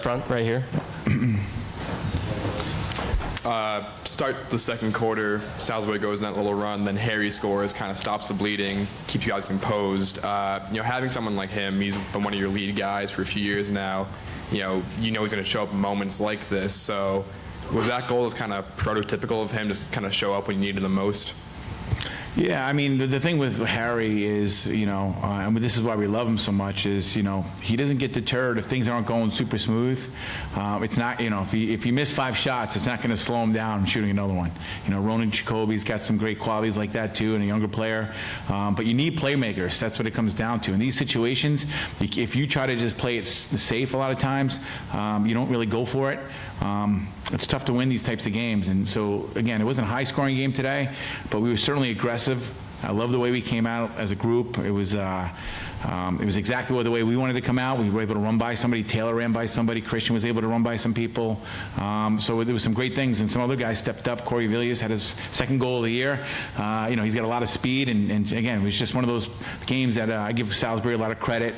Front right here. Start the second quarter, Salisbury goes on that little run, then Harry scores, kind of stops the bleeding, keeps you guys composed. Having someone like him, he's been one of your lead guys for a few years now. He's going to show up in moments like this. So was that goal just kind of prototypical of him, just kind of show up when you needed him most? Yeah, I mean, the thing with Harry is, and this is why we love him so much, is, he doesn't get deterred if things aren't going super smooth. It's not, if you miss 5 shots, it's not going to slow him down from shooting another one. Ronan Jacoby's got some great qualities like that too, and a younger player. But you need playmakers. That's what it comes down to. In these situations, if you try to just play it safe a lot of times, you don't really go for it. It's tough to win these types of games. And so, again, it wasn't a high-scoring game today, but we were certainly aggressive. I love the way we came out as a group. It was exactly the way we wanted to come out. We were able to run by somebody. Taylor ran by somebody. Christian was able to run by some people. So there was some great things, and some other guys stepped up. Corey Villiers had his second goal of the year. He's got a lot of speed, and again, it was just one of those games that I give Salisbury a lot of credit.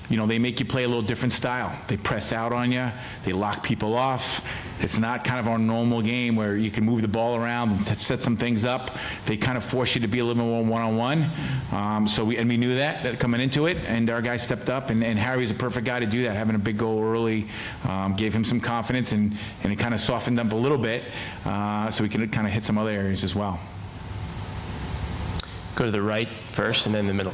They make you play a little different style. They press out on you. They lock people off. It's not kind of our normal game where you can move the ball around and set some things up. They kind of force you to be a little more one-on-one. So we knew that coming into it, and our guys stepped up, and Harry's a perfect guy to do that. Having a big goal early gave him some confidence, and it kind of softened up a little bit so we can kind of hit some other areas as well. Go to the right first and then the middle.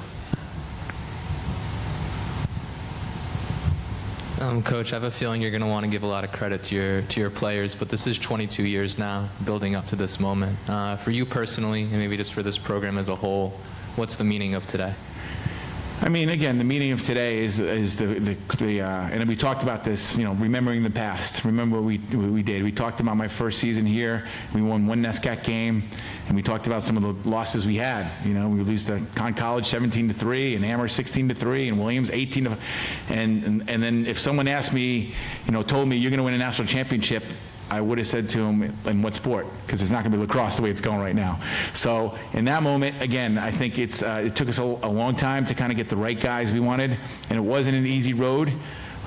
Coach, I have a feeling you're going to want to give a lot of credit to your players, but this is 22 years now building up to this moment. For you personally, and maybe just for this program as a whole, what's the meaning of today? I mean, again, the meaning of today is and we talked about this, remembering the past. Remember what we did. We talked about my first season here. We won 1 NESCAC game, and we talked about some of the losses we had. We lose to Conn College 17-3, and Amherst 16-3, and Williams 18-. And then if someone asked me, told me you're going to win a national championship, I would have said to him, in what sport? Because it's not going to be lacrosse the way it's going right now. So in that moment, again, I think it took us a long time to kind of get the right guys we wanted, and it wasn't an easy road.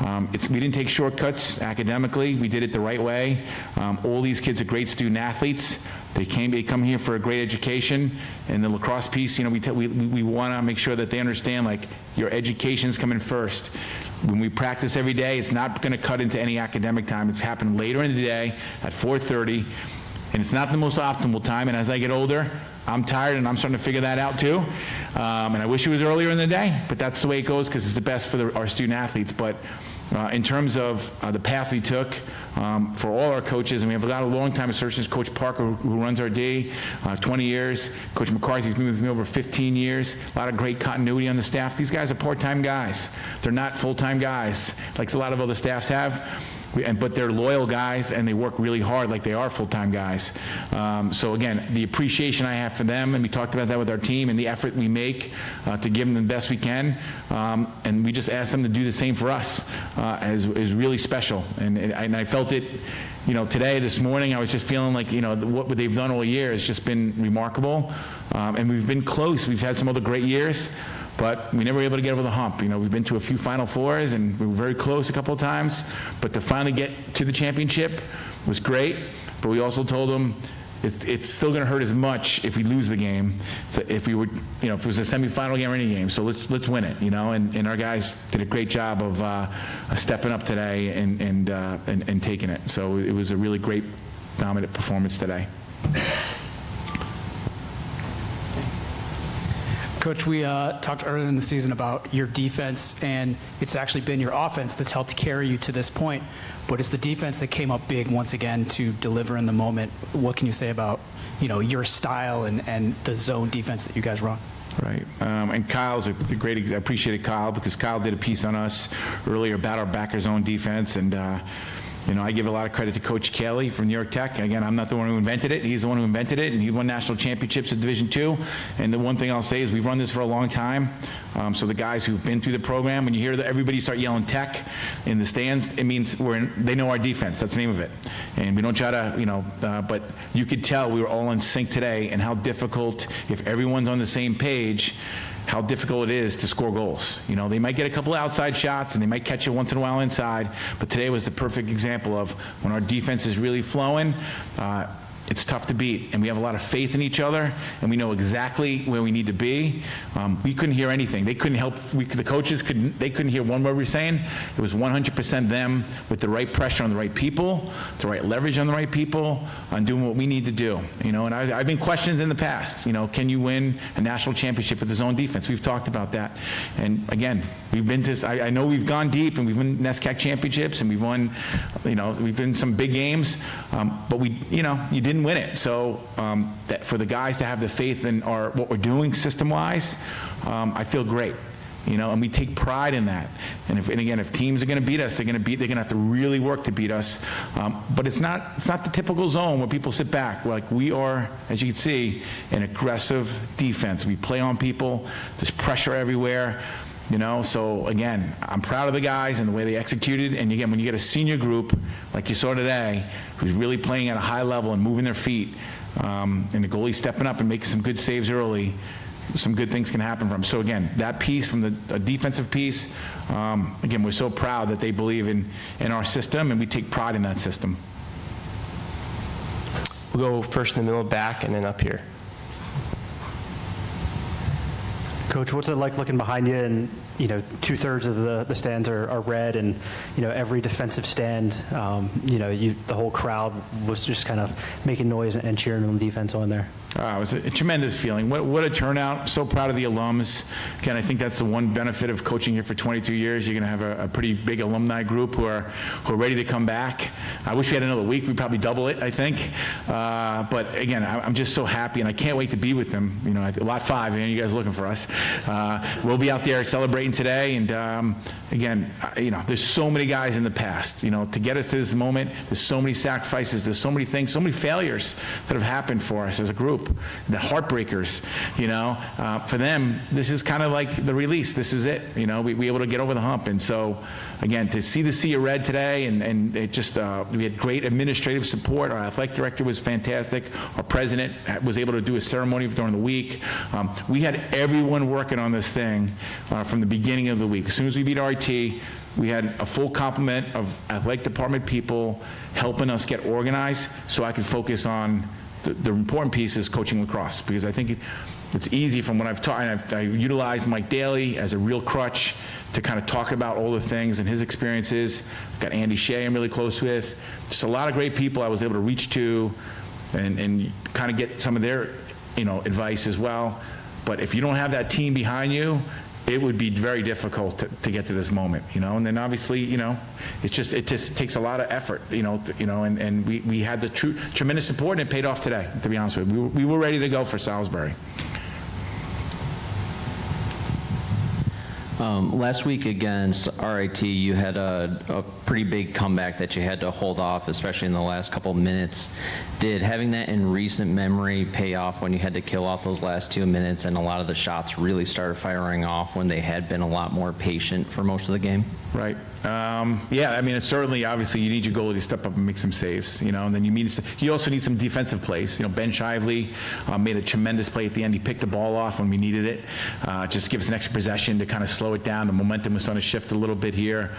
We didn't take shortcuts academically. We did it the right way. All these kids are great student athletes. They come here for a great education, and the lacrosse piece, we want to make sure that they understand, like, your education's coming first. When we practice every day, it's not going to cut into any academic time. It's happening later in the day at 4:30, and it's not the most optimal time. And as I get older, I'm tired, and I'm starting to figure that out too. And I wish it was earlier in the day, but that's the way it goes because it's the best for our student athletes. But in terms of the path we took for all our coaches, and we have a lot of long-time associates. Coach Parker, who runs our D, 20 years. Coach McCarthy's been with me over 15 years. A lot of great continuity on the staff. These guys are part-time guys. They're not full-time guys like a lot of other staffs have. But they're loyal guys, and they work really hard like they are full-time guys. So again, the appreciation I have for them, and we talked about that with our team, and the effort we make to give them the best we can, and we just ask them to do the same for us is really special. And I felt it, today, this morning, I was just feeling like, what they've done all year has just been remarkable. And we've been close. We've had some other great years, but we never were able to get over the hump. We've been to a few Final Fours, and we were very close a couple of times, but to finally get to the championship was great. But we also told them it's still going to hurt as much if we lose the game. So if we were, if it was a semifinal game or any game, so let's win it, And our guys did a great job of stepping up today and taking it. So it was a really great, dominant performance today. Coach, we talked earlier in the season about your defense, and it's actually been your offense that's helped carry you to this point. But it's the defense that came up big once again to deliver in the moment. What can you say about, your style and the zone defense that you guys run? Right. And Kyle's a great, I appreciated Kyle because Kyle did a piece on us earlier about our backer zone defense, and I give a lot of credit to Coach Kelly from New York Tech. Again, I'm not the one who invented it. He's the one who invented it, and he won national championships at Division II. And the one thing I'll say is we've run this for a long time. So the guys who've been through the program, when you hear everybody start yelling Tech in the stands, it means they know our defense. That's the name of it. And we don't try to, but you could tell we were all in sync today, and how difficult, if everyone's on the same page, how difficult it is to score goals. You know, they might get a couple of outside shots and they might catch it once in a while inside, but today was the perfect example of when our defense is really flowing, it's tough to beat, and we have a lot of faith in each other, and we know exactly where we need to be. We couldn't hear anything. They couldn't help. The coaches couldn't. They couldn't hear one word we were saying. It was 100% them with the right pressure on the right people, the right leverage on the right people, on doing what we need to do. You know, and I've been questioned in the past. You know, can you win a national championship with the zone defense? We've talked about that, and again, we've been to. I know we've gone deep, and we've won NCAA championships, and we've won. You know, we've been some big games, but we, you know, you didn't win it. So that for the guys to have the faith in what we're doing system-wise, I feel great. You know, and we take pride in that. And again, if teams are going to beat us, they're going to have to really work to beat us. But it's not the typical zone where people sit back. Like, we are, as you can see, an aggressive defense. We play on people. There's pressure everywhere. You know, so again, I'm proud of the guys and the way they executed. And again, when you get a senior group like you saw today, who's really playing at a high level and moving their feet, and the goalie stepping up and making some good saves early, some good things can happen from them. So again, that piece from the defensive piece, again, we're so proud that they believe in our system, and we take pride in that system. We'll go first in the middle, back, and then up here. Coach, what's it like looking behind you and, you know, 2/3 of the stands are red, and, you know, every defensive stand, you know, the whole crowd was just kind of making noise and cheering on the defense on there? It was a tremendous feeling. What a turnout. So proud of the alums. Again, I think that's the one benefit of coaching here for 22 years. You're going to have a pretty big alumni group who are ready to come back. I wish we had another week. We'd probably double it, I think. But again, I'm just so happy, and I can't wait to be with them. You know, Lot 5, you guys are looking for us. We'll be out there celebrating today. And again, you know, there's so many guys in the past, you know, to get us to this moment. There's so many sacrifices. There's so many things, so many failures that have happened for us as a group. The heartbreakers, you know, for them, this is kind of like the release. This is it, you know, we able to get over the hump. And so, again, to see the sea of red today, and it just, we had great administrative support. Our athletic director was fantastic. Our president was able to do a ceremony during the week. We had everyone working on this thing from the beginning of the week. As soon as we beat RT, we had a full complement of athletic department people helping us get organized so I could focus on the important piece is coaching lacrosse, because I think it's easy from what I've taught, and I've utilized Mike Daly as a real crutch to kind of talk about all the things and his experiences. I've got Andy Shea I'm really close with. Just a lot of great people I was able to reach to and kind of get some of their, you know, advice as well. But if you don't have that team behind you, it would be very difficult to get to this moment, you know. And then obviously, you know, it just takes a lot of effort, you know, and we had the tremendous support, and it paid off today, to be honest with you. We were ready to go for Salisbury. Last week against RIT, you had a pretty big comeback that you had to hold off, especially in the last couple minutes. Did having that in recent memory pay off when you had to kill off those last 2 minutes and a lot of the shots really started firing off when they had been a lot more patient for most of the game? Right. Yeah, I mean, it's certainly, obviously, you need your goalie to step up and make some saves, you know, and then you also need some defensive plays. You know, Ben Shively made a tremendous play at the end. He picked the ball off when we needed it, just to give us an extra possession to kind of slow it down. The momentum was starting to shift a little bit here.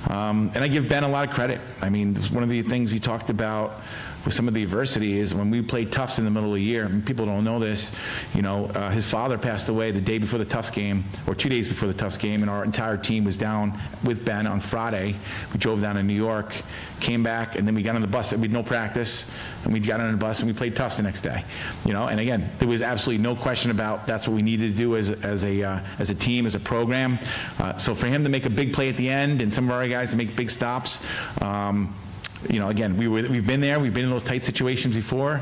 And I give Ben a lot of credit. I mean, one of the things we talked about with some of the adversity is when we played Tufts in the middle of the year, and people don't know this, you know, his father passed away the day before the Tufts game, or 2 days before the Tufts game, and our entire team was down with Ben on Friday. We drove down to New York, came back, and then we got on the bus. We had no practice, and we got on the bus, and we played Tufts the next day. You know, and again, there was absolutely no question about that's what we needed to do as a team, as a program. So for him to make a big play at the end, and some of our guys to make big stops, you know, again, we've been there. We've been in those tight situations before.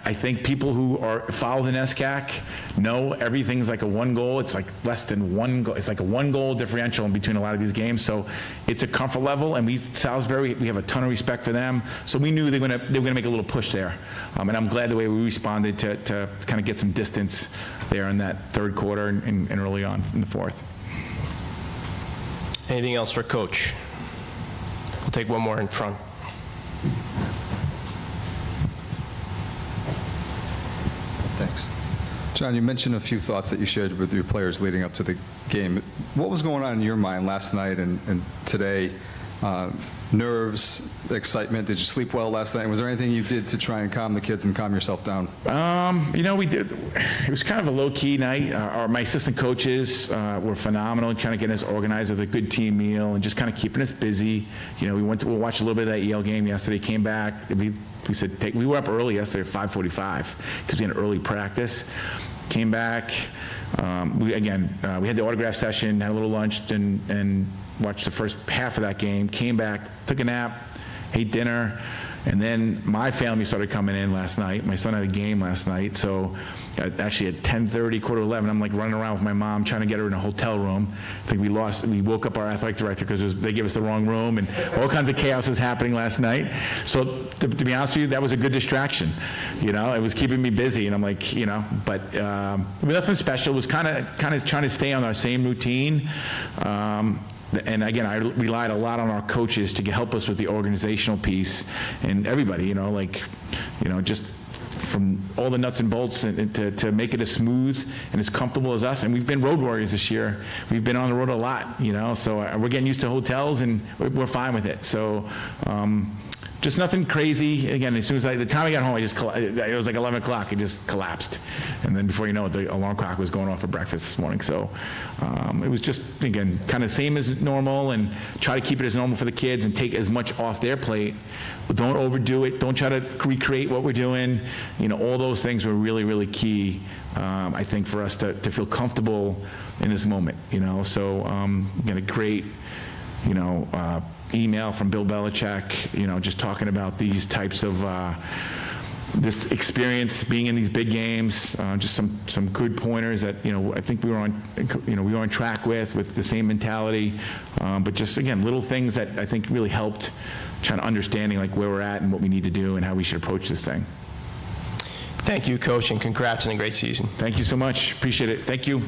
I think people who follow the NESCAC know everything's like a one goal. It's like less than one goal. It's like a one goal differential in between a lot of these games. So it's a comfort level. And Salisbury, we have a ton of respect for them. So we knew they were gonna make a little push there. And I'm glad the way we responded to kind of get some distance there in that third quarter and early on in the fourth. Anything else for Coach? We'll take one more in front. Thanks. John, you mentioned a few thoughts that you shared with your players leading up to the game. What was going on in your mind last night and today? Nerves, excitement. Did you sleep well last night? And was there anything you did to try and calm the kids and calm yourself down? We did. It was kind of a low-key night. My assistant coaches were phenomenal, kind of getting us organized with a good team meal and just kind of keeping us busy. We watched a little bit of that Yale game yesterday, came back. We said, we were up early yesterday at 5:45 because we had an early practice. Came back. We had the autograph session, had a little lunch, and watched the first half of that game. Came back, took a nap, ate dinner, and then my family started coming in last night. My son had a game last night, so actually at 10:30, 10:45, I'm like running around with my mom trying to get her in a hotel room. I think we woke up our athletic director because they gave us the wrong room, and all kinds of chaos was happening last night. So to be honest with you, that was a good distraction. It was keeping me busy, and I'm like, but nothing special. It was kind of trying to stay on our same routine. And again, I relied a lot on our coaches to help us with the organizational piece, and everybody, just from all the nuts and bolts and to make it as smooth and as comfortable as us. And we've been road warriors this year. We've been on the road a lot, so we're getting used to hotels, and we're fine with it. So just nothing crazy. Again, as soon as the time I got home, it was like 11 o'clock. It just collapsed. And then before you know it, the alarm clock was going off for breakfast this morning. So it was just, again, kind of same as normal, and try to keep it as normal for the kids and take as much off their plate. But don't overdo it. Don't try to recreate what we're doing. All those things were really, really key, I think, for us to feel comfortable in this moment. So a great, email from Bill Belichick, just talking about these types of this experience being in these big games, just some good pointers that I think we were on track with the same mentality, but just again little things that I think really helped trying to understanding like where we're at and what we need to do and how we should approach this thing. Thank you, Coach, and congrats on a great season. Thank you so much. Appreciate it. Thank you.